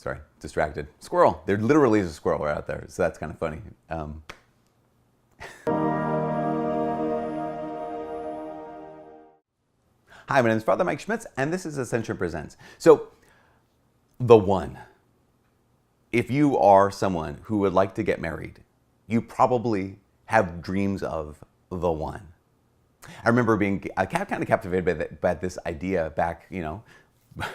Sorry, distracted. Squirrel. There literally is a squirrel right out there, so that's kind of funny. Hi, my name is Father Mike Schmitz, and this is Ascension Presents. So, the one. If you are someone who would like to get married, you probably have dreams of the one. I remember being kind of captivated by this idea back,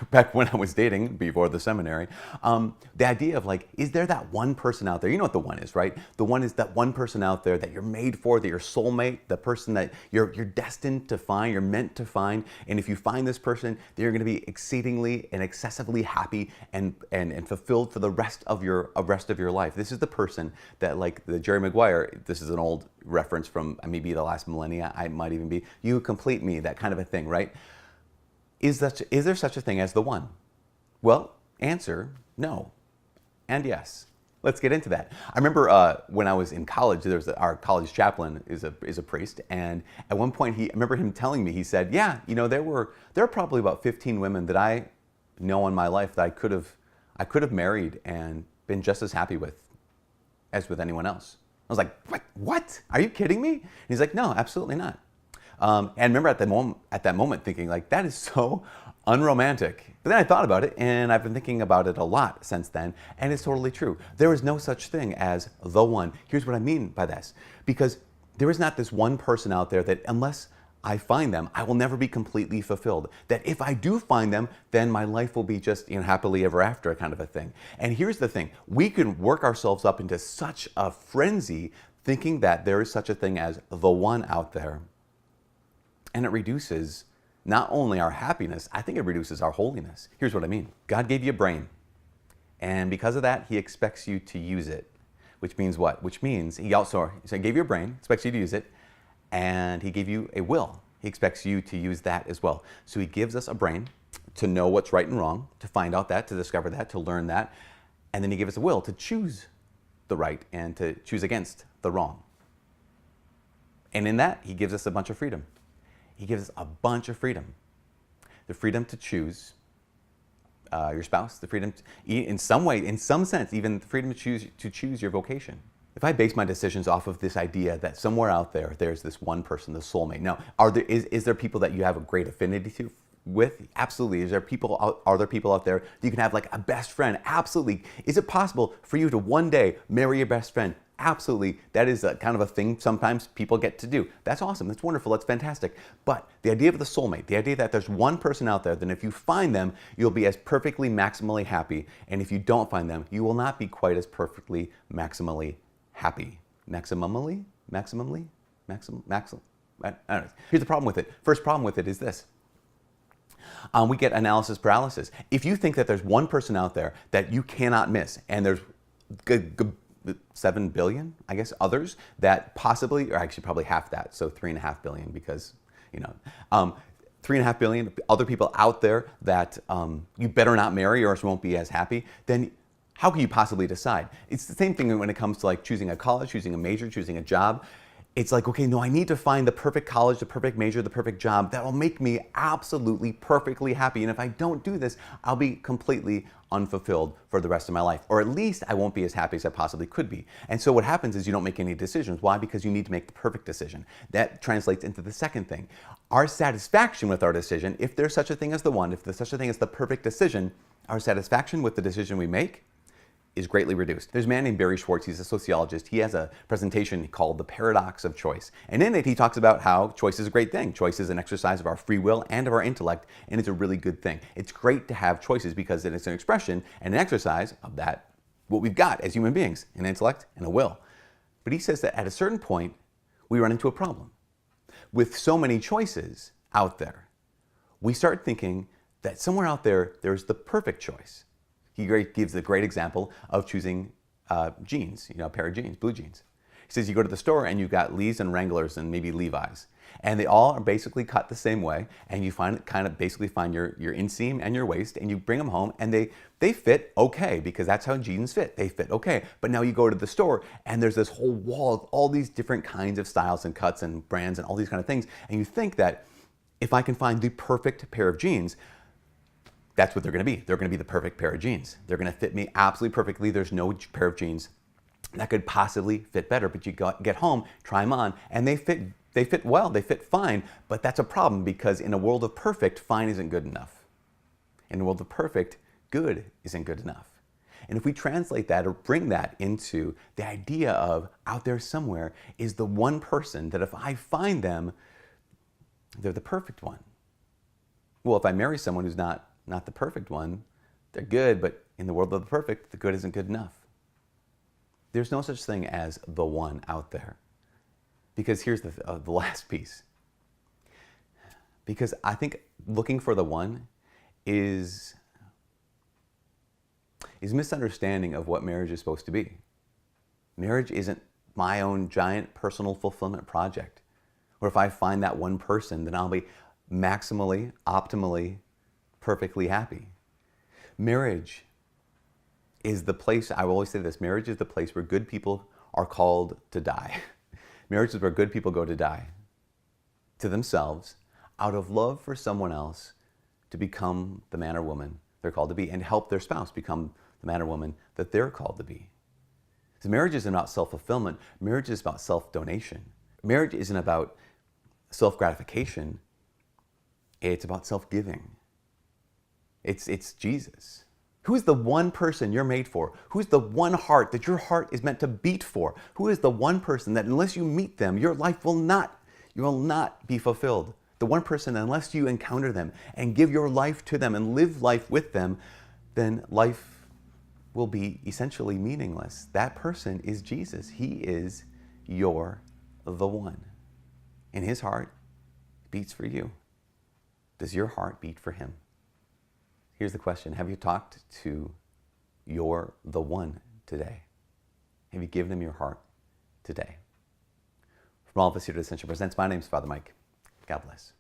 back when I was dating before the seminary. The idea of like, is there that one person out there? You know what the one is, right? The one is that one person out there that you're made for, that you're soulmate, the person that you're destined to find, you're meant to find. And if you find this person, then you're going to be exceedingly and excessively happy and fulfilled for the rest of your life. This is the person that, like the Jerry Maguire, this is an old reference from maybe the last millennia, I might even be, you complete me, that kind of a thing, right? Is there such a thing as the one? Well, answer, no, and yes. Let's get into that. I remember when I was in college, our college chaplain is a priest, and at one point I remember him telling me, he said, yeah, there are probably about 15 women that I know in my life that I could have married and been just as happy with as with anyone else. I was like, what? Are you kidding me? And he's like, no, absolutely not. And I remember at that moment thinking, like, that is so unromantic. But then I thought about it, and I've been thinking about it a lot since then, and it's totally true. There is no such thing as the one. Here's what I mean by this. Because there is not this one person out there that unless I find them, I will never be completely fulfilled. That if I do find them, then my life will be just happily ever after kind of a thing. And here's the thing. We can work ourselves up into such a frenzy thinking that there is such a thing as the one out there. And it reduces not only our happiness, I think it reduces our holiness. Here's what I mean. God gave you a brain. And because of that, he expects you to use it. Which means what? Which means he gave you a brain, expects you to use it, and he gave you a will. He expects you to use that as well. So he gives us a brain to know what's right and wrong, to find out that, to discover that, to learn that. And then he gives us a will to choose the right and to choose against the wrong. And in that, he gives us a bunch of freedom. He gives us a bunch of freedom. The freedom to choose your spouse, the freedom, in some sense, even the freedom to choose your vocation. If I base my decisions off of this idea that somewhere out there, there's this one person, the soulmate. Now, is there people that you have a great affinity with? Absolutely. Are there people out there that you can have like a best friend? Absolutely. Is it possible for you to one day marry your best friend? Absolutely. That is a kind of a thing sometimes people get to do. That's awesome. That's wonderful. That's fantastic. But the idea of the soulmate, the idea that there's one person out there, then if you find them, you'll be as perfectly maximally happy. And if you don't find them, you will not be quite as perfectly maximally happy. I don't know. Here's the problem with it. First problem with it is this. We get analysis paralysis. If you think that there's one person out there that you cannot miss, and there's 7 billion, I guess, others that possibly, or actually probably half that, so 3.5 billion, because 3.5 billion other people out there that you better not marry or else you won't be as happy, then how can you possibly decide? It's the same thing when it comes to like choosing a college, choosing a major, choosing a job. It's like, okay, no, I need to find the perfect college, the perfect major, the perfect job that will make me absolutely perfectly happy. And if I don't do this, I'll be completely unfulfilled for the rest of my life. Or at least I won't be as happy as I possibly could be. And so what happens is you don't make any decisions. Why? Because you need to make the perfect decision. That translates into the second thing. Our satisfaction with our decision, if there's such a thing as the one, if there's such a thing as the perfect decision, our satisfaction with the decision we make is greatly reduced. There's a man named Barry Schwartz, he's a sociologist. He has a presentation called The Paradox of Choice. And in it, he talks about how choice is a great thing. Choice is an exercise of our free will and of our intellect, and it's a really good thing. It's great to have choices because it is an expression and an exercise of that, what we've got as human beings, an intellect and a will. But he says that at a certain point, we run into a problem. With so many choices out there, we start thinking that somewhere out there, there's the perfect choice. He gives a great example of choosing jeans, a pair of jeans, blue jeans. He says you go to the store and you've got Lee's and Wranglers and maybe Levi's. And they all are basically cut the same way. And you find your inseam and your waist, and you bring them home and they fit okay, because that's how jeans fit. They fit okay. But now you go to the store and there's this whole wall of all these different kinds of styles and cuts and brands and all these kind of things. And you think that if I can find the perfect pair of jeans, That's what they're going to be. They're going to be the perfect pair of jeans. They're going to fit me absolutely perfectly. There's no pair of jeans that could possibly fit better. But you get home, try them on, and they fit well. They fit fine. But that's a problem, because in a world of perfect, fine isn't good enough. In a world of perfect, good isn't good enough. And if we translate that or bring that into the idea of out there somewhere is the one person that if I find them, they're the perfect one. Well, if I marry someone who's not the perfect one, they're good, but in the world of the perfect, the good isn't good enough. There's no such thing as the one out there. Because here's the last piece. Because I think looking for the one is misunderstanding of what marriage is supposed to be. Marriage isn't my own giant personal fulfillment project. Or if I find that one person, then I'll be maximally, optimally, perfectly happy. Marriage is the place, I will always say this, marriage is the place where good people are called to die. Marriage is where good people go to die to themselves out of love for someone else to become the man or woman they're called to be and help their spouse become the man or woman that they're called to be. So marriage isn't about self-fulfillment. Marriage is about self-donation. Marriage isn't about self-gratification. It's about self-giving. It's Jesus. Who is the one person you're made for? Who is the one heart that your heart is meant to beat for? Who is the one person that unless you meet them, your life will not be fulfilled? The one person, unless you encounter them and give your life to them and live life with them, then life will be essentially meaningless. That person is Jesus. He is the one. And his heart beats for you. Does your heart beat for him? Here's the question. Have you talked to the one today? Have you given him your heart today? From all of us here at Ascension Presents, my name is Father Mike. God bless.